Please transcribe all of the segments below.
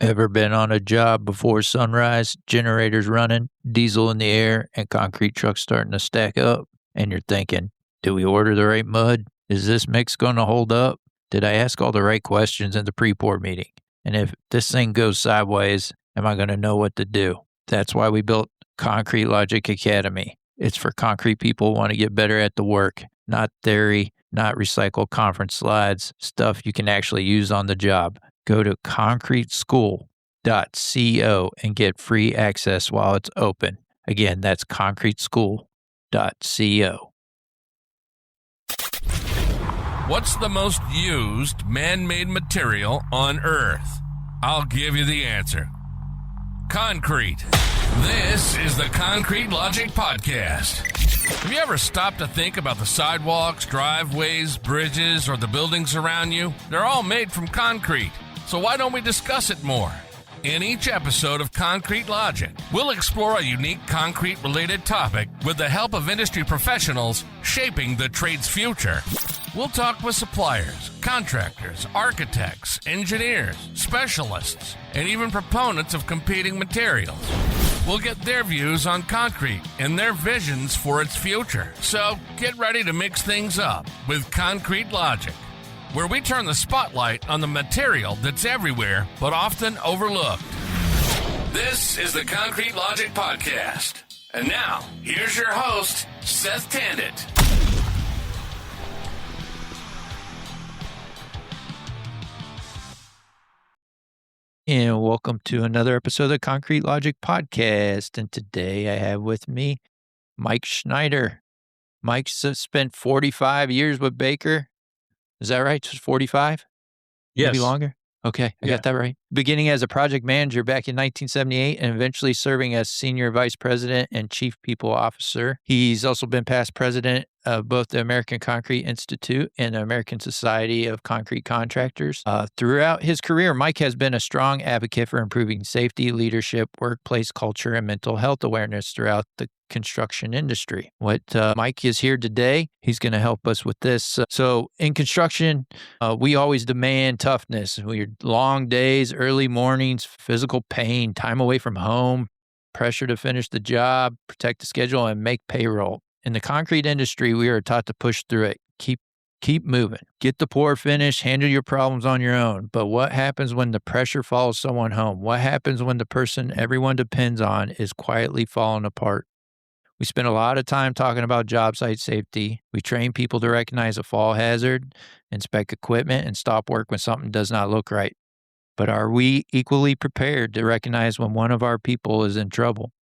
Ever been on a job before sunrise, generators running, diesel in the air, and concrete trucks starting to stack up? And you're thinking, do we order the right mud? Is this mix going to hold up? Did I ask all the right questions in the pre-pour meeting? And if this thing goes sideways, am I going to know what to do? That's why we built Concrete Logic Academy. It's for concrete people who want to get better at the work, not theory, not recycled conference slides, stuff you can actually use on the job. Go to concreteschool.co and get free access while it's open. Again, that's concreteschool.co. What's the most used man-made material on Earth? I'll give you the answer. Concrete. This is the Concrete Logic Podcast. Have you ever stopped to think about the sidewalks, driveways, bridges, or the buildings around you? They're all made from concrete. So why don't we discuss it more? In each episode of Concrete Logic, we'll explore a unique concrete-related topic with the help of industry professionals shaping the trade's future. We'll talk with suppliers, contractors, architects, engineers, specialists, and even proponents of competing materials. We'll get their views on concrete and their visions for its future. So get ready to mix things up with Concrete Logic, where we turn the spotlight on the material that's everywhere but often overlooked. This is the Concrete Logic Podcast. And now, here's your host, Seth Tandit. And welcome to another episode of the Concrete Logic Podcast. And today I have with me Mike Schneider. Mike's spent 45 years with Baker. Is that right? Just 45? Yes. Maybe longer? Okay, I got that right. Beginning as a project manager back in 1978 and eventually serving as senior vice president and chief people officer. He's also been past president of both the American Concrete Institute and the American Society of Concrete Contractors. Throughout his career, Mike has been a strong advocate for improving safety, leadership, workplace culture, and mental health awareness throughout the construction industry. What Mike is here today, he's going to help us with this. So in construction, we always demand toughness. We're long days, early mornings, physical pain, time away from home, pressure to finish the job, protect the schedule, and make payroll. In the concrete industry, we are taught to push through it. Keep moving. Get the pour finished, handle your problems on your own. But what happens when the pressure follows someone home? What happens when the person everyone depends on is quietly falling apart? We spend a lot of time talking about job site safety. We train people to recognize a fall hazard, inspect equipment, and stop work when something does not look right. But are we equally prepared to recognize when one of our people is in trouble?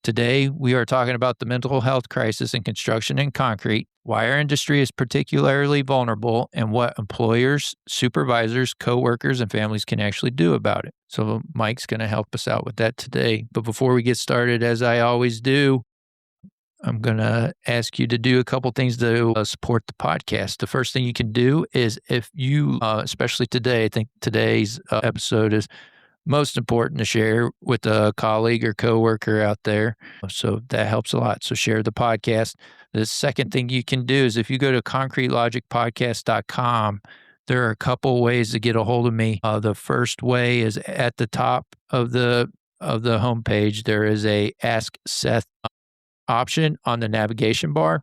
Today, we are talking about the mental health crisis in construction and concrete, why our industry is particularly vulnerable, and what employers, supervisors, coworkers, and families can actually do about it. So Mike's going to help us out with that today. But before we get started, as I always do, I'm going to ask you to do a couple things to support the podcast. The first thing you can do is if you, especially today, I think today's episode is most important to share with a colleague or coworker out there. So that helps a lot. So share the podcast. The second thing you can do is if you go to concretelogicpodcast.com, there are a couple ways to get a hold of me. The first way is at the top of the homepage. There is a Ask Seth option on the navigation bar.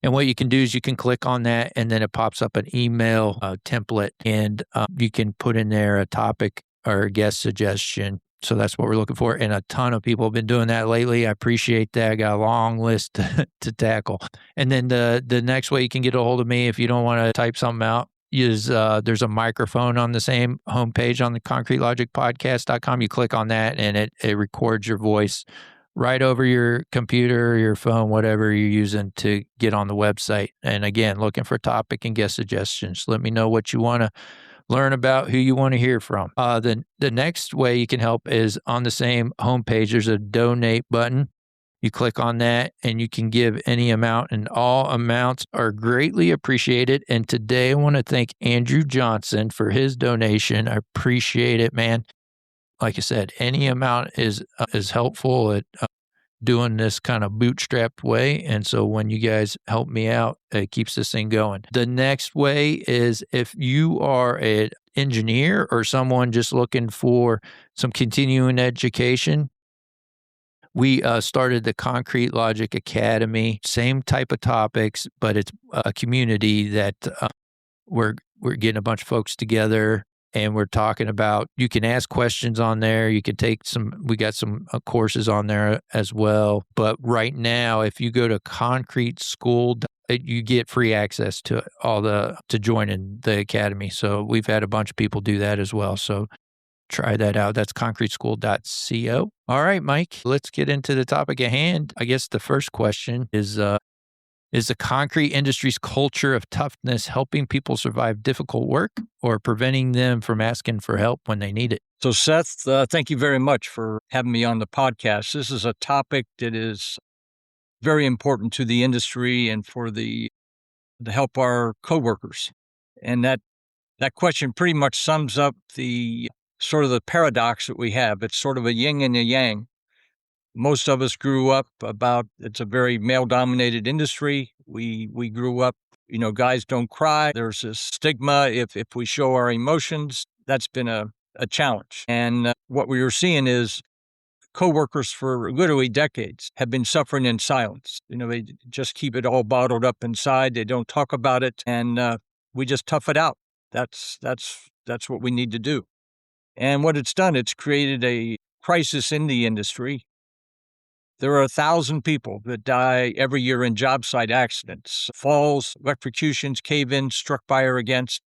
And what you can do is you can click on that and then it pops up an email template and you can put in there a topic or a guest suggestion. So that's what we're looking for. And a ton of people have been doing that lately. I appreciate that. I got a long list to tackle. And then the next way you can get a hold of me if you don't want to type something out is there's a microphone on the same homepage on the concretelogicpodcast.com. You click on that and it records your voice right over your computer or your phone, whatever you're using to get on the website. And again, looking for topic and guest suggestions. Let me know what you want to learn about, who you want to hear from. The next way you can help is on the same homepage. There's a donate button. You click on that and you can give any amount, and all amounts are greatly appreciated. And today I want to thank Andrew Johnson for his donation. I appreciate it, man. Like I said, any amount is helpful at doing this kind of bootstrapped way. And so when you guys help me out, it keeps this thing going. The next way is if you are a engineer or someone just looking for some continuing education, we started the Concrete Logic Academy. Same type of topics, but it's a community that we're getting a bunch of folks together, and we're talking about, you can ask questions on there. You can take we got some courses on there as well. But right now, if you go to Concrete School, you get free access to to join in the academy. So we've had a bunch of people do that as well. So try that out. That's concreteschool.co. All right, Mike, let's get into the topic at hand. I guess the first question is the concrete industry's culture of toughness helping people survive difficult work or preventing them from asking for help when they need it? So, Seth, thank you very much for having me on the podcast. This is a topic that is very important to the industry and to help our coworkers. And that question pretty much sums up the sort of the paradox that we have. It's sort of a yin and a yang. Most of us grew up it's a very male-dominated industry. We grew up, guys don't cry. There's this stigma if we show our emotions. That's been a challenge. And what we were seeing is coworkers for literally decades have been suffering in silence. They just keep it all bottled up inside. They don't talk about it, and we just tough it out. That's what we need to do. And what it's done, it's created a crisis in the industry. There are 1,000 people that die every year in job site accidents, falls, electrocutions, cave-ins, struck by or against.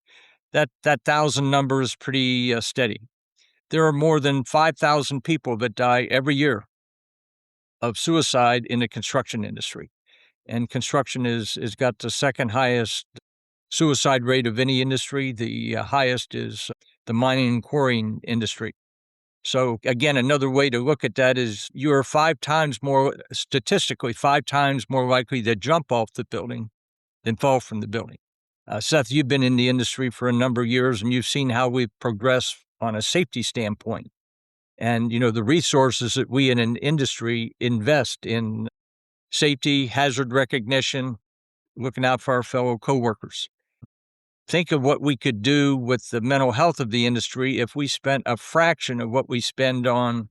That 1,000 number is pretty steady. There are more than 5,000 people that die every year of suicide in the construction industry. And construction is got the second highest suicide rate of any industry. The highest is the mining and quarrying industry. So again, another way to look at that is you're statistically 5 times more likely to jump off the building than fall from the building. Seth, you've been in the industry for a number of years, and you've seen how we've progressed on a safety standpoint. And, the resources that we in an industry invest in safety, hazard recognition, looking out for our fellow coworkers. Think of what we could do with the mental health of the industry if we spent a fraction of what we spend on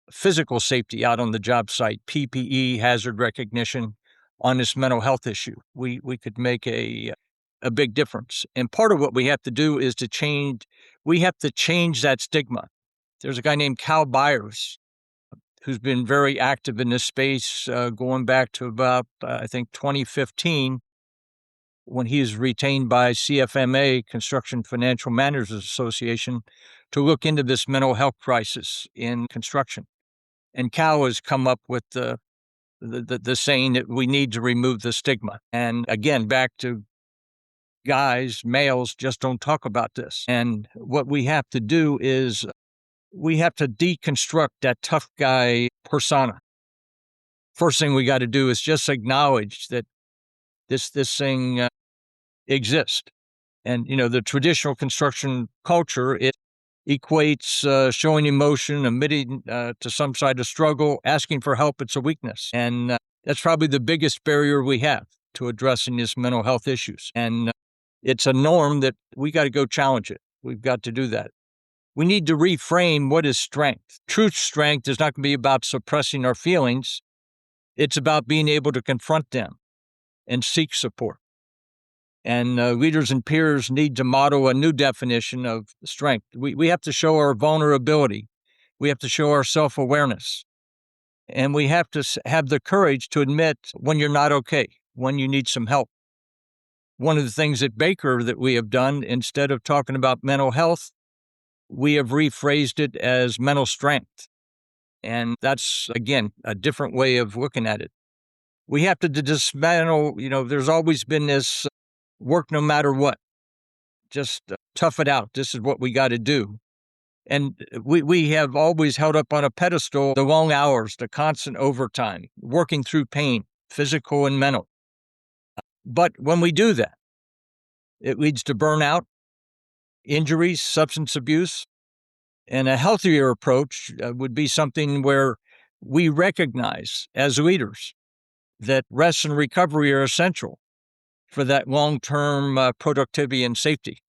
physical safety out on the job site, PPE, hazard recognition, on this mental health issue. We could make a big difference. And part of what we have to do is to change that stigma. There's a guy named Cal Byers who's been very active in this space going back to about, I think, 2015, when he is retained by CFMA, Construction Financial Managers Association, to look into this mental health crisis in construction. And Cal has come up with the saying that we need to remove the stigma. And again, back to guys, males, just don't talk about this. And what we have to do is we have to deconstruct that tough guy persona. First thing we got to do is just acknowledge that this thing exists. And, the traditional construction culture, it equates showing emotion, admitting to some side of struggle, asking for help. It's a weakness. And that's probably the biggest barrier we have to addressing these mental health issues. And it's a norm that we got to go challenge it. We've got to do that. We need to reframe what is strength. True strength is not going to be about suppressing our feelings. It's about being able to confront them and seek support. And leaders and peers need to model a new definition of strength. We have to show our vulnerability. We have to show our self-awareness. And we have to have the courage to admit when you're not okay, when you need some help. One of the things at Baker that we have done, instead of talking about mental health, we have rephrased it as mental strength. And that's, again, a different way of looking at it. We have to dismantle, there's always been this work no matter what. Just tough it out. This is what we got to do. And we have always held up on a pedestal the long hours, the constant overtime, working through pain, physical and mental. But when we do that, it leads to burnout, injuries, substance abuse. And a healthier approach would be something where we recognize as leaders that rest and recovery are essential for that long-term productivity and safety.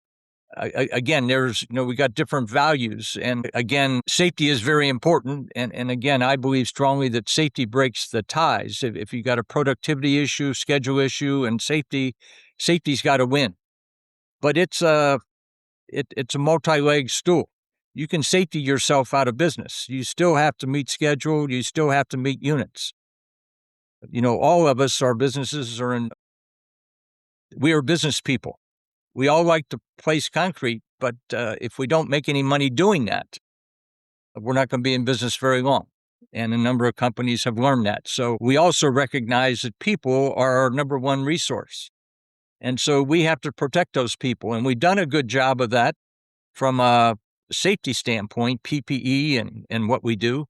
Again, we got different values. And again, safety is very important. And again, I believe strongly that safety breaks the ties. If you got a productivity issue, schedule issue, and safety's got to win. But it's a multi-legged stool. You can safety yourself out of business. You still have to meet schedule. You still have to meet units. All of us, our businesses we are business people. We all like to place concrete, but if we don't make any money doing that, we're not going to be in business very long. And a number of companies have learned that. So we also recognize that people are our number one resource. And so we have to protect those people. And we've done a good job of that from a safety standpoint, PPE and what we do.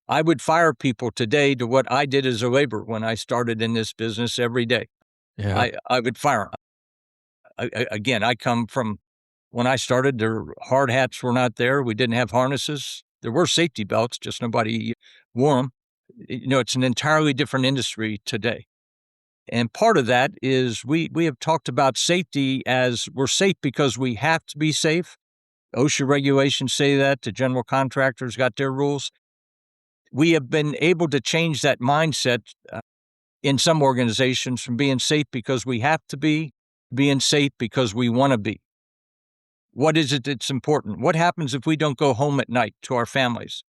I would fire people today to what I did as a laborer when I started in this business every day. Yeah. I would fire them. Again, I come from when I started, their hard hats were not there. We didn't have harnesses. There were safety belts, just nobody wore them. It's an entirely different industry today. And part of that is we have talked about safety as we're safe because we have to be safe. OSHA regulations say that. The general contractors got their rules. We have been able to change that mindset in some organizations from being safe because we have to be, being safe because we want to be. What is it that's important? What happens if we don't go home at night to our families?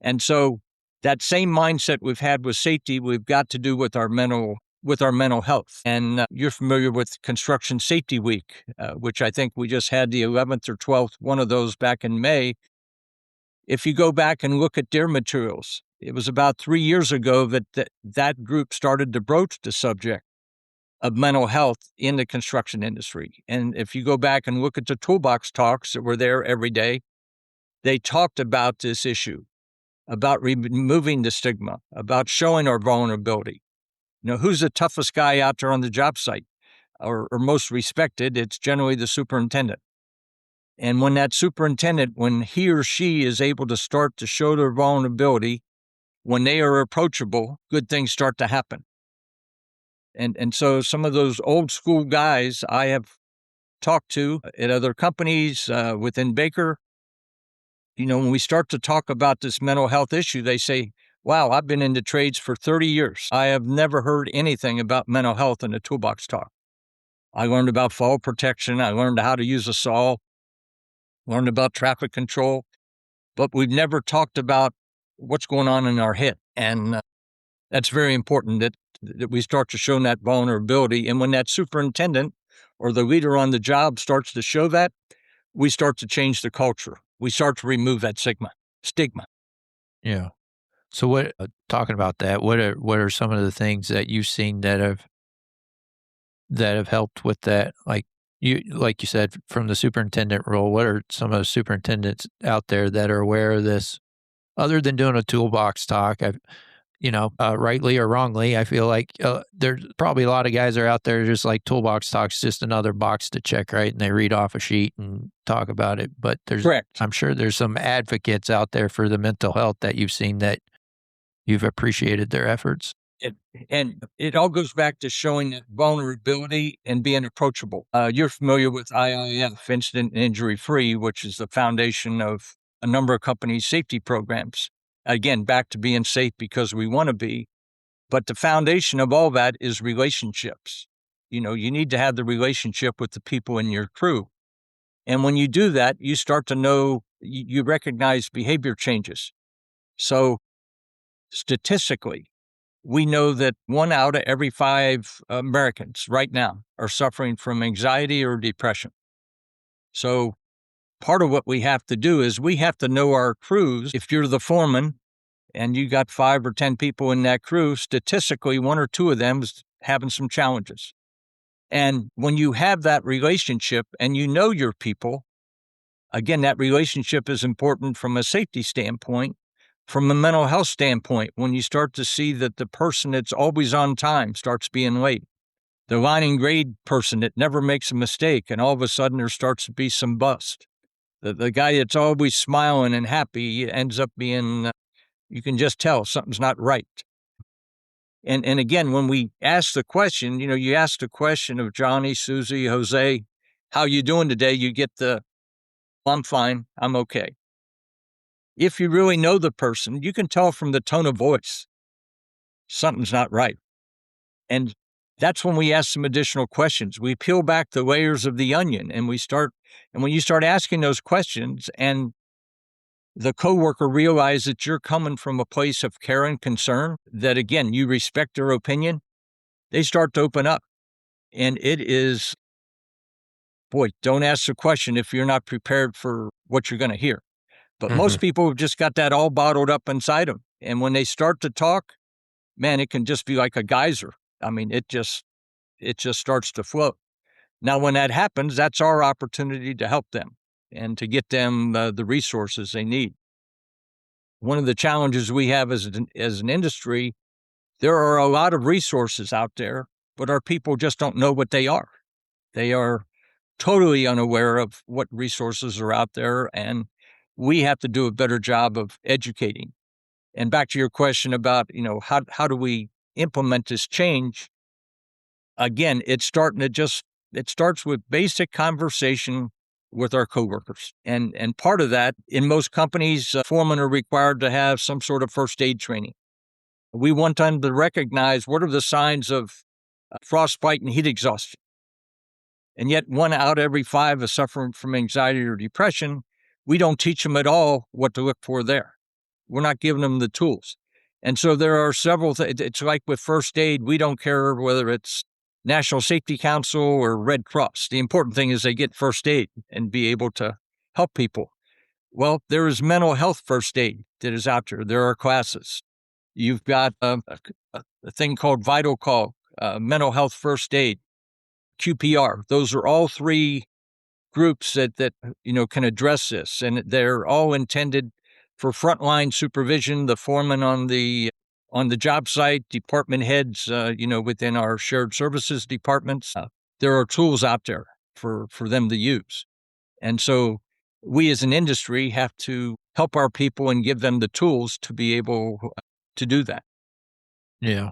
And so that same mindset we've had with safety, we've got to do with our mental health. And you're familiar with Construction Safety Week, which I think we just had the 11th or 12th, one of those back in May. If you go back and look at their materials, it was about 3 years ago that group started to broach the subject of mental health in the construction industry. And if you go back and look at the toolbox talks that were there every day, they talked about this issue, about removing the stigma, about showing our vulnerability. Who's the toughest guy out there on the job site or most respected? It's generally the superintendent. And when that superintendent, when he or she is able to start to show their vulnerability, when they are approachable, good things start to happen. And so some of those old school guys I have talked to at other companies within Baker, when we start to talk about this mental health issue, they say, wow, I've been in the trades for 30 years. I have never heard anything about mental health in the toolbox talk. I learned about fall protection. I learned how to use a saw, learned about traffic control, but we've never talked about what's going on in our head. And that's very important that we start to show that vulnerability. And when that superintendent or the leader on the job starts to show that, we start to change the culture. We start to remove that stigma. Yeah. So talking about that, what are some of the things that you've seen that have helped with that? Like you said, from the superintendent role, what are some of the superintendents out there that are aware of this? Other than doing a toolbox talk, rightly or wrongly, I feel like there's probably a lot of guys are out there just like toolbox talk's just another box to check, right? And they read off a sheet and talk about it. But I'm sure there's some advocates out there for the mental health that you've seen that you've appreciated their efforts. And it all goes back to showing that vulnerability and being approachable. You're familiar with IIF, Incident and Injury Free, which is the foundation of a number of companies' safety programs. Again, back to being safe because we want to be. But the foundation of all that is relationships. You need to have the relationship with the people in your crew. And when you do that, you start to know, you recognize behavior changes. So statistically, we know that 1 out of every 5 Americans right now are suffering from anxiety or depression. So part of what we have to do is we have to know our crews. If you're the foreman and you got 5 or 10 people in that crew, statistically, 1 or 2 of them is having some challenges. And when you have that relationship and you know your people, again, that relationship is important from a safety standpoint. From a mental health standpoint, when you start to see that the person that's always on time starts being late, the line and grade person that never makes a mistake, and all of a sudden there starts to be some bust. The guy that's always smiling and happy ends up being, you can just tell something's not right. And again, when we ask the question, you ask the question of Johnny, Susie, Jose, how you doing today, you get the, I'm fine, I'm okay. If you really know the person, you can tell from the tone of voice, something's not right. And that's when we ask some additional questions. We peel back the layers of the onion and when you start asking those questions and the coworker realizes that you're coming from a place of care and concern, that again, you respect their opinion, they start to open up. And it is, boy, don't ask the question if you're not prepared for what you're going to hear. But most people have just got that all bottled up inside them. And when they start to talk, man, it can just be like a geyser. I mean, it just starts to flow. Now, when that happens, that's our opportunity to help them and to get them the resources they need. One of the challenges we have as an industry, there are a lot of resources out there, but our people just don't know what they are. They are totally unaware of what resources are out there, and we have to do a better job of educating. And back to your question about, how do we implement this change? Again, it starts with basic conversation with our coworkers. And part of that, in most companies, foremen are required to have some sort of first aid training. We want them to recognize what are the signs of frostbite and heat exhaustion. And yet 1 out of every 5 is suffering from anxiety or depression. We don't teach them at all what to look for there. We're not giving them the tools. And so there are several things. It's like with first aid, we don't care whether it's National Safety Council or Red Cross. The important thing is they get first aid and be able to help people. Well, there is mental health first aid that is out there. There are classes. You've got a thing called Vital Call, mental health first aid, QPR. Those are all 3 groups that can address this, and they're all intended for frontline supervision, the foreman on the job site, department heads, within our shared services departments. There are tools out there for them to use. And so we as an industry have to help our people and give them the tools to be able to do that. Yeah.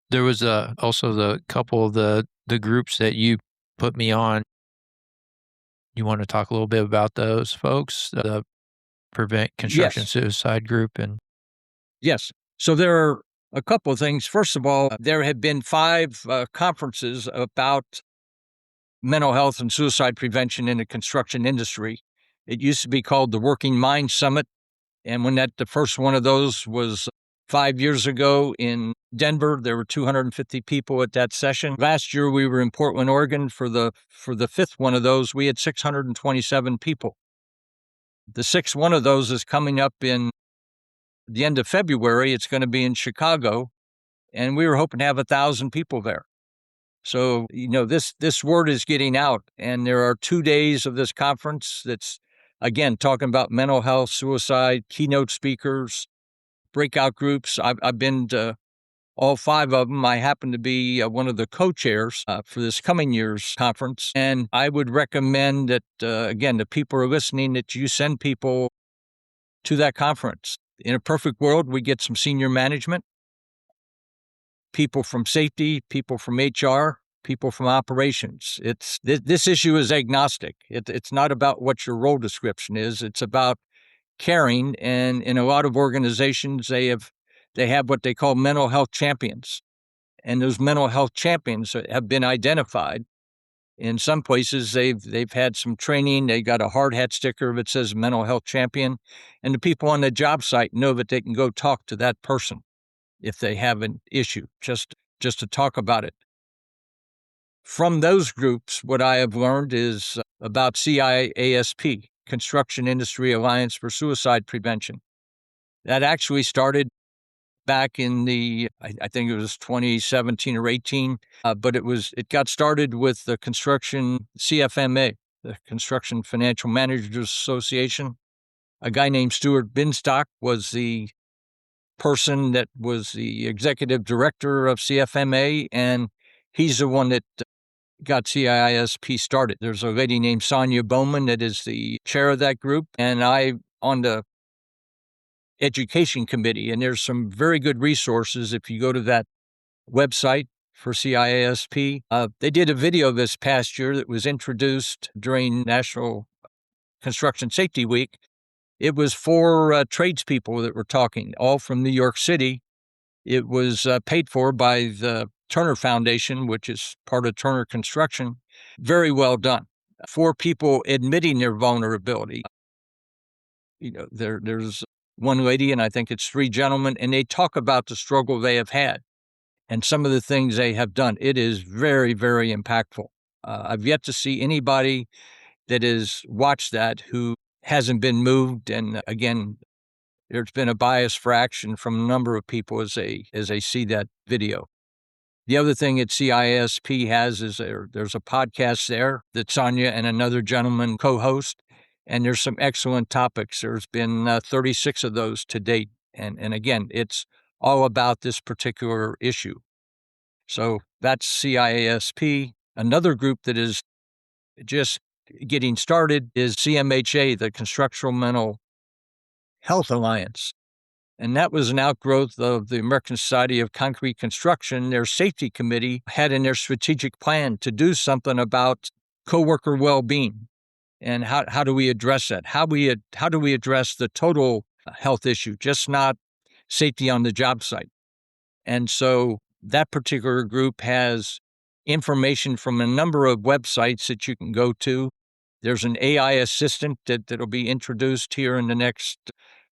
There was also the couple of the groups that you put me on. You want to talk a little bit about those folks, the Prevent Construction Suicide group? And yes. So there are a couple of things. First of all, there have been 5 conferences about mental health and suicide prevention in the construction industry. It used to be called the Working Mind Summit. And when the first one of those was 5 years ago in Denver, there were 250 people at that session. Last year, we were in Portland, Oregon for the 5th one of those. We had 627 people. The 6th one of those is coming up in the end of February. It's going to be in Chicago, and we were hoping to have 1,000 people there. So, this word is getting out, and there are 2 days of this conference that's, again, talking about mental health, suicide, keynote speakers, breakout groups. I've been to all 5 of them. I happen to be one of the co-chairs for this coming year's conference. And I would recommend that, again, the people who are listening, that you send people to that conference. In a perfect world, we get some senior management, people from safety, people from HR, people from operations. This issue is agnostic. It's not about what your role description is. It's about caring. And in a lot of organizations, they have what they call mental health champions. And those mental health champions have been identified. In some places, they've had some training. They got a hard hat sticker that says mental health champion. And the people on the job site know that they can go talk to that person if they have an issue, just to talk about it. From those groups, what I have learned is about CIASP, Construction Industry Alliance for Suicide Prevention. That actually started back in I think it was 2017 or 18, but it got started with the construction CFMA, the Construction Financial Managers Association. A guy named Stuart Binstock was the person that was the executive director of CFMA, and he's the one that got CISP started. There's a lady named Sonia Bowman that is the chair of that group, and I on the education committee, and there's some very good resources if you go to that website, for CIASP. They did a video this past year that was introduced during National Construction Safety Week. It was for tradespeople that were talking, all from New York City. It was paid for by the Turner Foundation, which is part of Turner Construction. Very well done. For people admitting their vulnerability. There's one lady, and I think it's 3 gentlemen, and they talk about the struggle they have had and some of the things they have done. It is very, very impactful. I've yet to see anybody that has watched that who hasn't been moved. And again, there's been a bias for action from a number of people as they see that video. The other thing that CISP has is there's a podcast there that Sonia and another gentleman co-host, and there's some excellent topics. There's been 36 of those to date. And again, it's all about this particular issue. So that's CIASP. Another group that is just getting started is CMHA, the Constructional Mental Health Alliance. And that was an outgrowth of the American Society of Concrete Construction. Their safety committee had in their strategic plan to do something about coworker well-being. And how do we address that? How do we address the total health issue, just not safety on the job site? And so that particular group has information from a number of websites that you can go to. There's an AI assistant that'll be introduced here in the next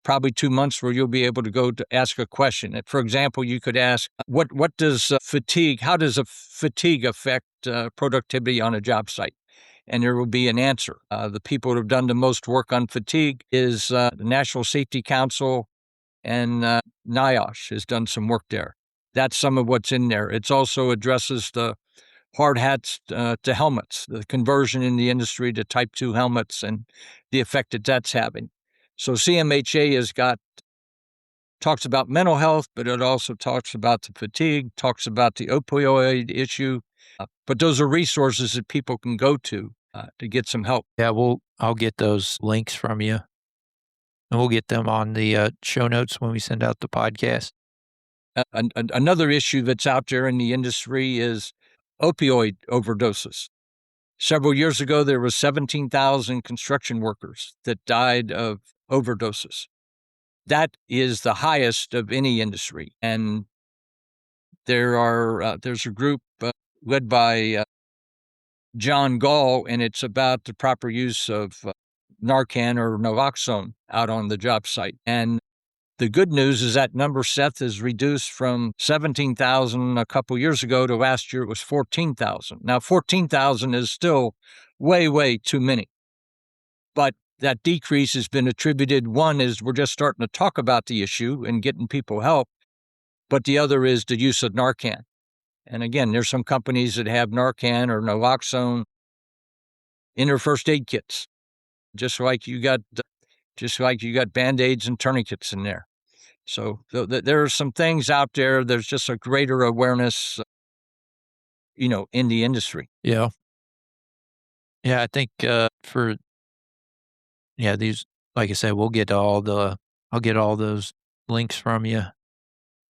probably 2 months, where you'll be able to go to ask a question. For example, you could ask, what does fatigue, how does fatigue affect productivity on a job site? And there will be an answer. The people that have done the most work on fatigue is the National Safety Council, and NIOSH has done some work there. That's some of what's in there. It also addresses the hard hats to helmets, the conversion in the industry to Type 2 helmets and the effect that that's having. So CMHA talks about mental health, but it also talks about the fatigue, talks about the opioid issue. But those are resources that people can go to get some help. Yeah, I'll get those links from you, and we'll get them on the show notes when we send out the podcast. Another issue that's out there in the industry is opioid overdoses. Several years ago, there were 17,000 construction workers that died of overdoses. That is the highest of any industry. And there's a group led by John Gall, and it's about the proper use of Narcan or naloxone out on the job site. And the good news is that number, Seth, is reduced from 17,000 a couple years ago to last year it was 14,000. Now, 14,000 is still way, way too many. But that decrease has been attributed, one is we're just starting to talk about the issue and getting people help, but the other is the use of Narcan. And again, there's some companies that have Narcan or naloxone in their first aid kits, just like you got Band-Aids and tourniquets in there. So there are some things out there. There's just a greater awareness, in the industry. Yeah. Yeah, I think these, like I said, I'll get all those links from you,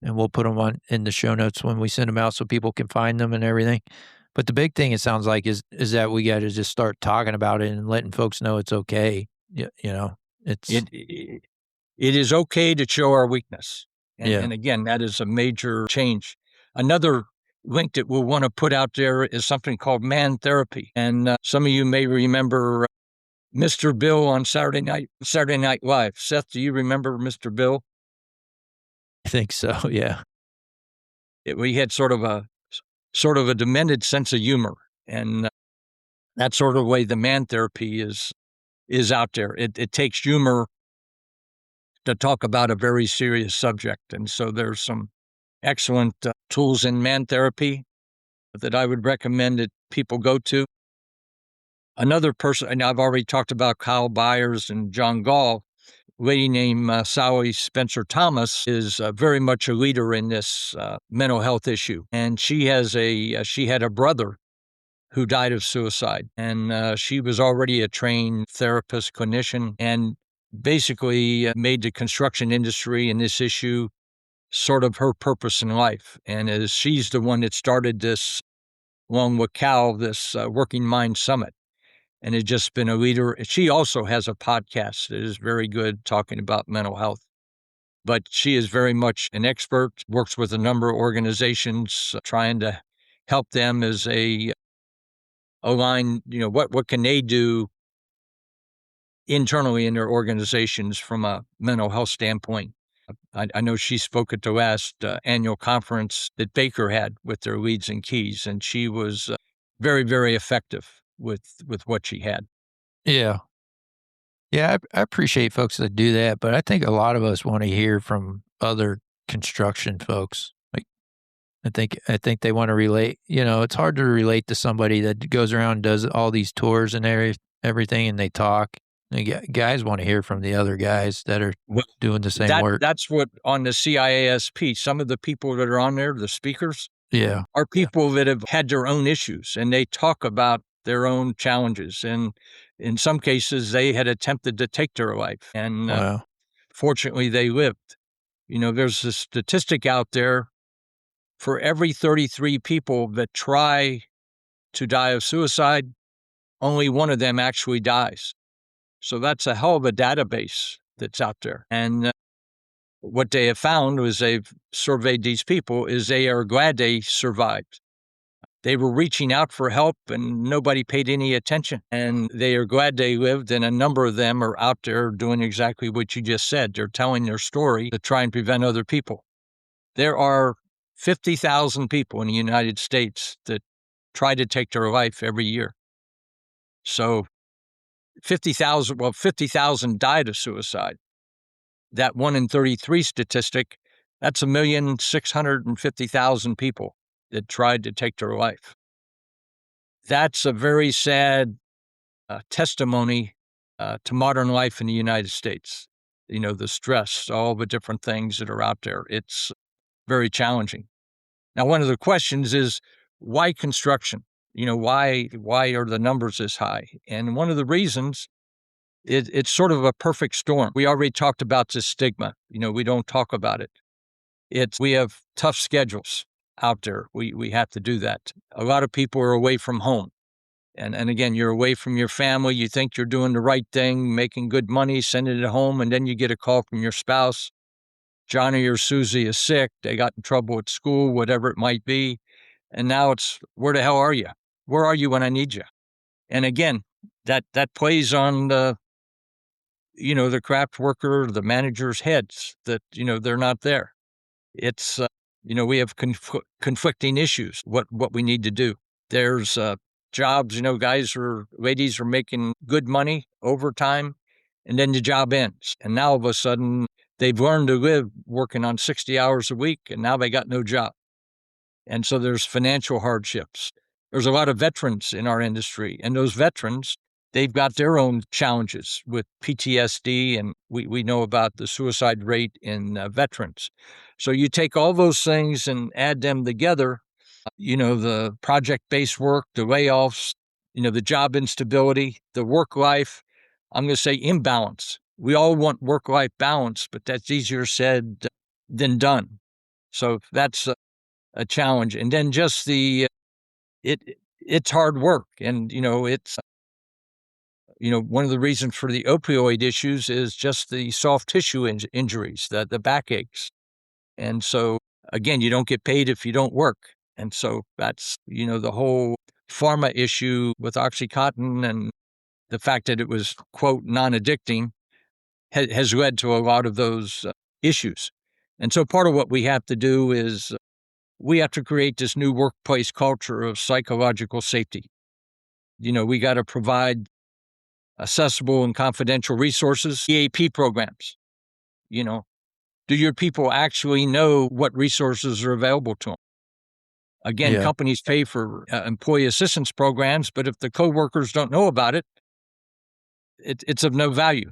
and we'll put them in the show notes when we send them out so people can find them and everything. But the big thing, it sounds like, is that we got to just start talking about it and letting folks know it's okay. It is okay to show our weakness. And again, that is a major change. Another link that we'll want to put out there is something called man therapy. And some of you may remember Mr. Bill on Saturday Night Live. Seth, do you remember Mr. Bill? I think so, yeah. We had sort of a demented sense of humor. And that sort of way the man therapy is out there. It takes humor to talk about a very serious subject. And so there's some excellent tools in man therapy that I would recommend that people go to. Another person, and I've already talked about Kyle Byers and John Gall, a lady named Sally Spencer Thomas is very much a leader in this mental health issue. And she had a brother who died of suicide. And she was already a trained therapist, clinician, and basically made the construction industry and this issue sort of her purpose in life. And as she's the one that started this, along with Cal, this Working Mind Summit, and has just been a leader. She also has a podcast that is very good talking about mental health. But she is very much an expert, works with a number of organizations trying to help them as a align, what can they do internally in their organizations from a mental health standpoint. I know she spoke at the last annual conference that Baker had with their leads and keys, and she was very, very effective with what she had. Yeah. Yeah, I appreciate folks that do that, but I think a lot of us want to hear from other construction folks. Like, I think they want to relate. It's hard to relate to somebody that goes around and does all these tours and everything, and they talk. Guys want to hear from the other guys that are doing the same work. That's what on the CIASP, some of the people that are on there, the speakers, are people that have had their own issues, and they talk about their own challenges. And in some cases, they had attempted to take their life, and fortunately, they lived. There's a statistic out there: for every 33 people that try to die of suicide, only one of them actually dies. So that's a hell of a database that's out there. And what they have found was they've surveyed these people is they are glad they survived. They were reaching out for help and nobody paid any attention. And they are glad they lived. And a number of them are out there doing exactly what you just said. They're telling their story to try and prevent other people. There are 50,000 people in the United States that try to take their life every year. So 50,000 died of suicide. That 1 in 33 statistic, that's 1,650,000 people that tried to take their life. That's a very sad testimony to modern life in the United States. The stress, all the different things that are out there. It's very challenging. Now, one of the questions is, why construction? Why are the numbers this high? And one of the reasons, it's sort of a perfect storm. We already talked about this stigma. We don't talk about it. We have tough schedules out there. We have to do that. A lot of people are away from home. And again, you're away from your family. You think you're doing the right thing, making good money, sending it home, and then you get a call from your spouse. Johnny or Susie is sick. They got in trouble at school, whatever it might be. And now it's, where the hell are you? Where are you when I need you? And again, that plays on the craft worker, the manager's heads that, they're not there. It's, we have conflicting issues, what we need to do. There's jobs, guys or ladies are making good money, overtime, and then the job ends. And now all of a sudden they've learned to live working on 60 hours a week, and now they got no job. And so there's financial hardships. There's a lot of veterans in our industry, and those veterans, they've got their own challenges with PTSD, and we know about the suicide rate in veterans. So you take all those things and add them together, the project-based work, the layoffs, the job instability, the work life, I'm going to say imbalance. We all want work-life balance, but that's easier said than done. So that's a challenge. And then just it's hard work. And, it's, one of the reasons for the opioid issues is just the soft tissue injuries, the backaches. And so, again, you don't get paid if you don't work. And so that's, the whole pharma issue with OxyContin and the fact that it was, quote, non-addicting has led to a lot of those issues. And so part of what we have to do is we have to create this new workplace culture of psychological safety. We got to provide accessible and confidential resources, EAP programs. Do your people actually know what resources are available to them? Again, companies pay for employee assistance programs, but if the coworkers don't know about it, it's of no value.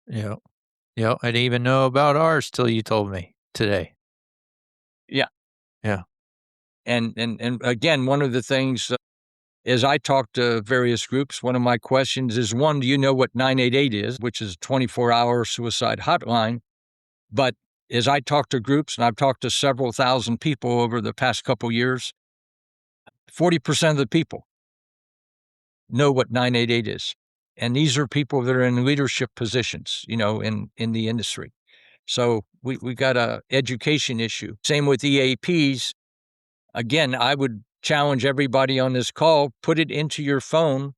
Yeah. I didn't even know about ours till you told me today. Yeah. Yeah. And again, one of the things, as I talk to various groups, one of my questions is, one, do you know what 988 is, which is a 24-hour suicide hotline? But as I talk to groups, and I've talked to several thousand people over the past couple years, 40% of the people know what 988 is. And these are people that are in leadership positions, in the industry. So we got a education issue. Same with EAPs. Again, I would challenge everybody on this call, put it into your phone,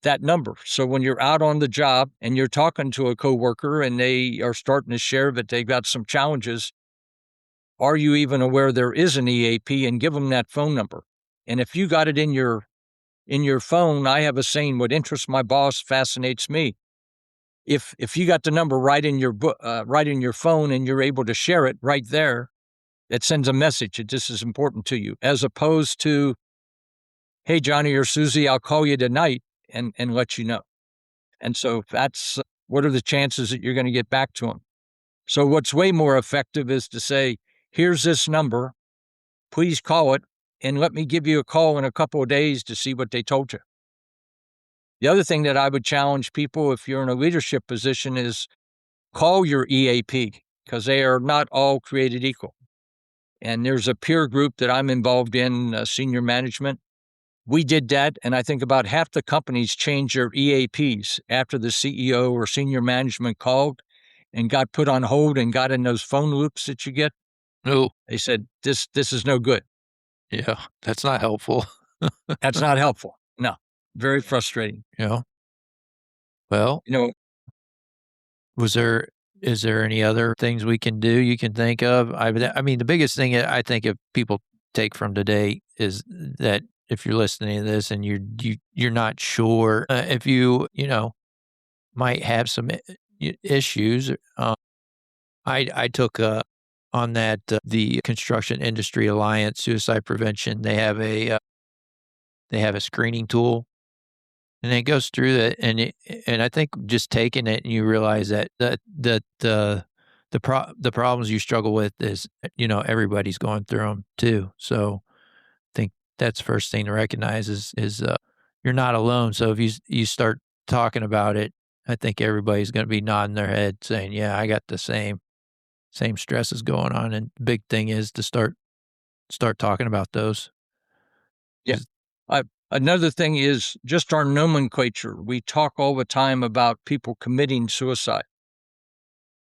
that number. So when you're out on the job and you're talking to a coworker and they are starting to share that they've got some challenges, are you even aware there is an EAP, and give them that phone number. And if you got it in your phone, I have a saying, what interests my boss fascinates me. If you got the number right in your right in your phone and you're able to share it right there, it sends a message that this is important to you, as opposed to, hey, Johnny or Susie, I'll call you tonight and let you know. And so that's what are the chances that you're going to get back to them? So what's way more effective is to say, here's this number, please call it, and let me give you a call in a couple of days to see what they told you. The other thing that I would challenge people, if you're in a leadership position, is call your EAP, because they are not all created equal. And there's a peer group that I'm involved in, senior management. We did that, and I think about half the companies changed their EAPs after the CEO or senior management called and got put on hold and got in those phone loops that you get. No. They said, this is no good. Yeah, that's not helpful. That's not helpful. No, very frustrating. Well, You is there any other things we can do you can think of? I mean, the biggest thing I think if people take from today is that if you're listening to this and you're not sure if you might have some issues. I took on that the Construction Industry Alliance Suicide Prevention. They have a screening tool, and it goes through that. And I think just taking it, and you realize that the problems you struggle with is everybody's going through them too. So I think that's the first thing to recognize is you're not alone. So if you start talking about it, I think everybody's going to be nodding their head saying, yeah, I got the same stresses going on. And the big thing is to start talking about those. Yeah. Another thing is just our nomenclature. We talk all the time about people committing suicide.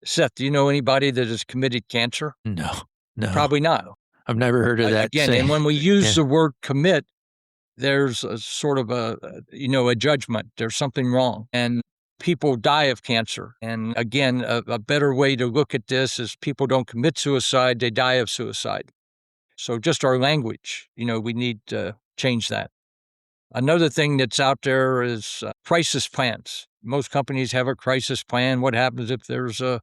Seth, do you know anybody that has committed cancer? No. Probably not. I've never heard of that. Again, and when we use the word commit, there's a sort of a judgment. There's something wrong. And people die of cancer. And again, a better way to look at this is people don't commit suicide, they die of suicide. So just our language, we need to change that. Another thing that's out there is crisis plans. Most companies have a crisis plan. What happens if the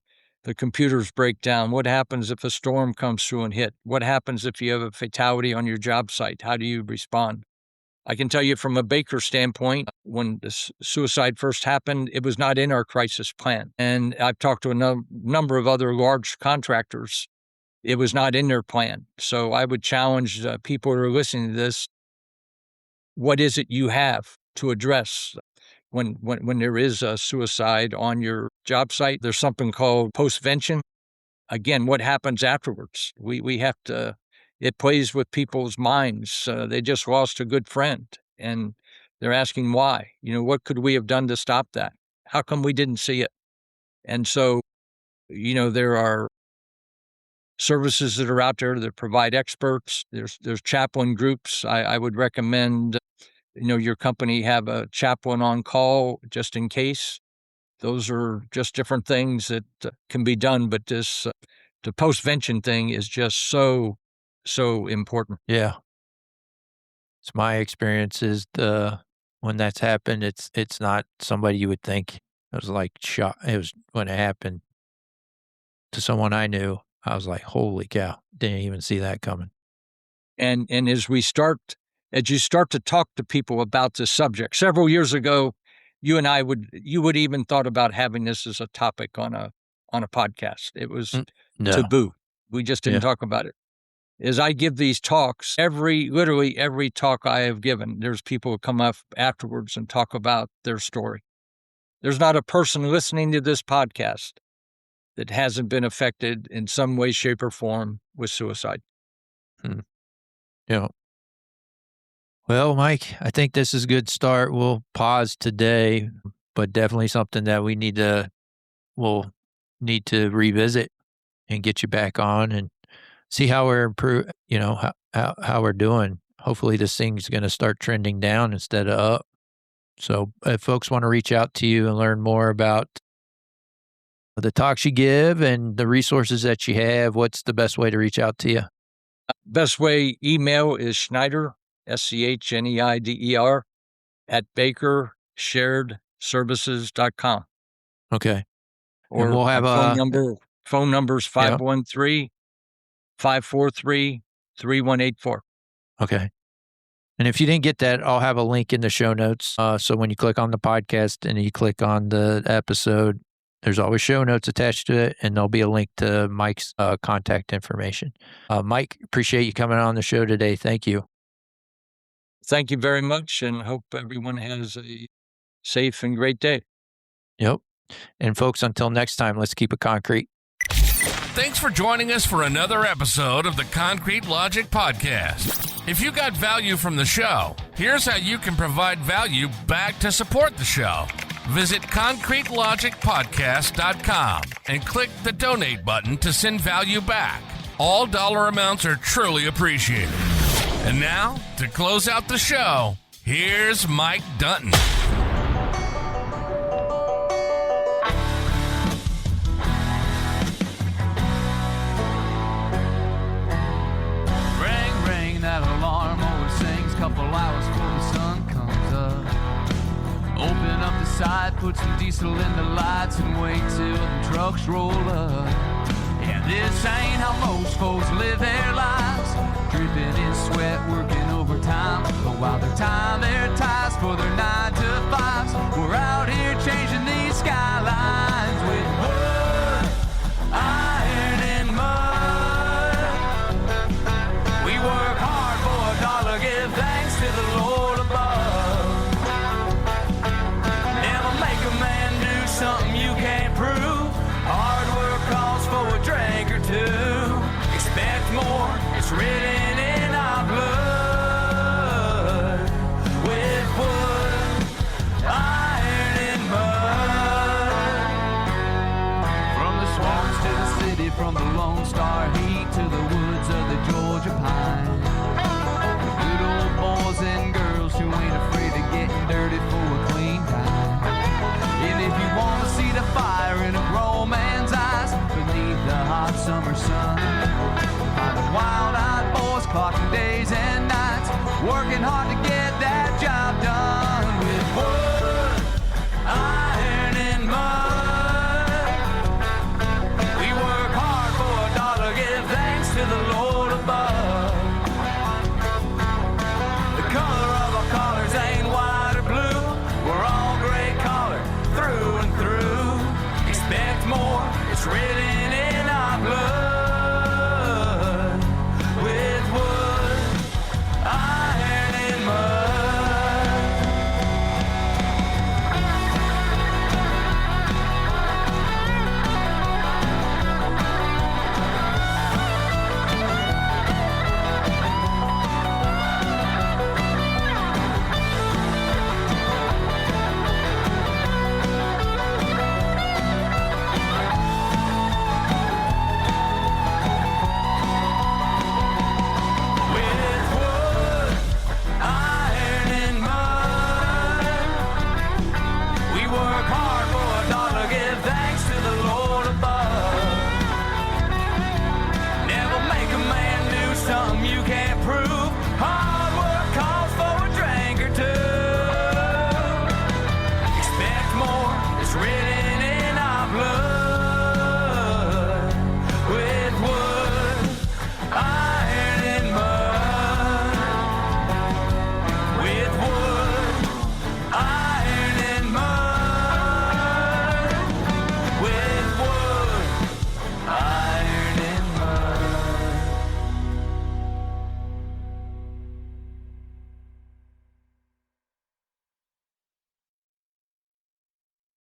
computers break down? What happens if a storm comes through and hit? What happens if you have a fatality on your job site? How do you respond? I can tell you from a Baker standpoint, when the suicide first happened, it was not in our crisis plan. And I've talked to a number of other large contractors. It was not in their plan. So I would challenge people who are listening to this, what is it you have to address when there is a suicide on your job site? There's something called postvention. Again, what happens afterwards? We have to, it plays with people's minds. They just lost a good friend and they're asking why. What could we have done to stop that? How come we didn't see it? And so, there are services that are out there that provide experts. There's chaplain groups. I would recommend, your company have a chaplain on call just in case. Those are just different things that can be done. But this, the postvention thing is just so important. Yeah. It's my experience is when that's happened, it's not somebody you would think. It was like shock. It was when it happened to someone I knew. I was like, holy cow, didn't even see that coming. And as you start to talk to people about this subject, several years ago, you would even thought about having this as a topic on a podcast. It was taboo. We just didn't talk about it. As I give these talks, literally every talk I have given, there's people who come up afterwards and talk about their story. There's not a person listening to this podcast that hasn't been affected in some way, shape, or form with suicide. Yeah. Well, Mike, I think this is a good start. We'll pause today, but definitely something that we'll need to revisit and get you back on and see how we're how we're doing. Hopefully this thing's going to start trending down instead of up. So if folks want to reach out to you and learn more about the talks you give and the resources that you have, what's the best way to reach out to you? Best way, email is Schneider, Schneider, at bakersharedservices.com. Okay. Or and we'll have phone number's 513-543-3184. Okay. And if you didn't get that, I'll have a link in the show notes. So when you click on the podcast and you click on the episode, there's always show notes attached to it, and there'll be a link to Mike's contact information. Mike, appreciate you coming on the show today. Thank you. Thank you very much, and hope everyone has a safe and great day. Yep. And folks, until next time, let's keep it concrete. Thanks for joining us for another episode of the Concrete Logic Podcast. If you got value from the show, here's how you can provide value back to support the show. Visit concretelogicpodcast.com and click the donate button to send value back. All dollar amounts are truly appreciated. And now, to close out the show, here's Mike Dunton. That alarm always sings couple hours before the sun comes up. Open up the side, put some diesel in the lights and wait till the trucks roll up. Yeah, this ain't how most folks live their lives, dripping in sweat, working overtime. But while they're tying their ties for their 9 to 5s, we're out here changing these skylines with wood, iron, and mud. We work hard for $1, give thanks to the Lord above. Never make a man do something you can't prove. Hard work calls for a drink or two. Expect more, it's written in our blood. With wood, iron, and mud. From the swamps to the city, from the Lone Star heat to the woods of the Georgia pine. Good old boys and girls who ain't afraid of getting dirty for a clean time. And if you want to see the fire in a grown man's eyes beneath the hot summer sun, find the wild-eyed boys clocking days and nights, working hard to get that job done with wood, iron, and mud. We work hard for $1, give thanks to the Lord above. The color of our collars ain't white or blue. We're all gray collar through and through. Expect more, it's written